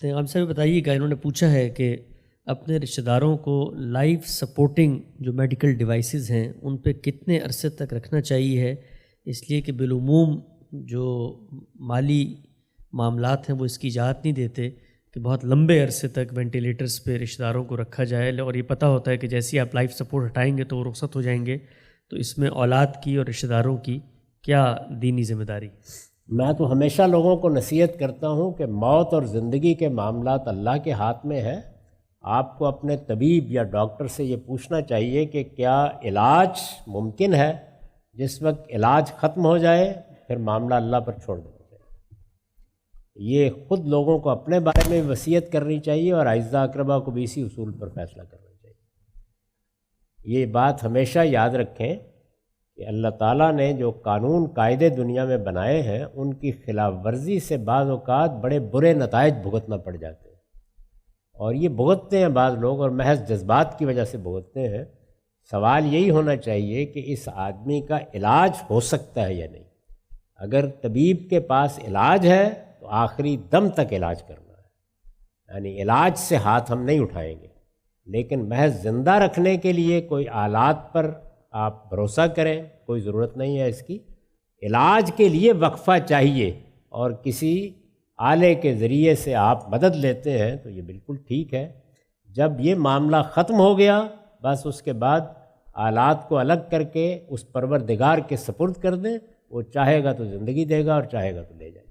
پیغام صاحب بتائیے گا، انہوں نے پوچھا ہے کہ اپنے رشتہ داروں کو لائف سپورٹنگ جو میڈیکل ڈیوائسز ہیں ان پہ کتنے عرصے تک رکھنا چاہیے ہے، اس لیے کہ بالعموم جو مالی معاملات ہیں وہ اس کی اجازت نہیں دیتے کہ بہت لمبے عرصے تک وینٹیلیٹرز پہ رشتہ داروں کو رکھا جائے، اور یہ پتہ ہوتا ہے کہ جیسے آپ لائف سپورٹ ہٹائیں گے تو وہ رخصت ہو جائیں گے. تو اس میں اولاد کی اور رشتہ داروں کی کیا دینی ذمہ داری؟ میں تو ہمیشہ لوگوں کو نصیحت کرتا ہوں کہ موت اور زندگی کے معاملات اللہ کے ہاتھ میں ہے. آپ کو اپنے طبیب یا ڈاکٹر سے یہ پوچھنا چاہیے کہ کیا علاج ممکن ہے. جس وقت علاج ختم ہو جائے پھر معاملہ اللہ پر چھوڑ دینا چاہیے. یہ خود لوگوں کو اپنے بارے میں وصیت کرنی چاہیے اور اعزہ اقربا کو بھی اسی اصول پر فیصلہ کرنا چاہیے. یہ بات ہمیشہ یاد رکھیں کہ اللہ تعالیٰ نے جو قانون قاعدے دنیا میں بنائے ہیں ان کی خلاف ورزی سے بعض اوقات بڑے برے نتائج بھگتنا پڑ جاتے ہیں، اور یہ بھگتتے ہیں بعض لوگ اور محض جذبات کی وجہ سے بھگتتے ہیں. سوال یہی ہونا چاہیے کہ اس آدمی کا علاج ہو سکتا ہے یا نہیں. اگر طبیب کے پاس علاج ہے تو آخری دم تک علاج کرنا ہے، یعنی علاج سے ہاتھ ہم نہیں اٹھائیں گے. لیکن محض زندہ رکھنے کے لیے کوئی آلات پر آپ بھروسہ کریں، کوئی ضرورت نہیں ہے اس کی. علاج کے لیے وقفہ چاہیے اور کسی آلے کے ذریعے سے آپ مدد لیتے ہیں تو یہ بالکل ٹھیک ہے. جب یہ معاملہ ختم ہو گیا بس اس کے بعد آلات کو الگ کر کے اس پروردگار کے سپرد کر دیں. وہ چاہے گا تو زندگی دے گا اور چاہے گا تو لے جائے گا.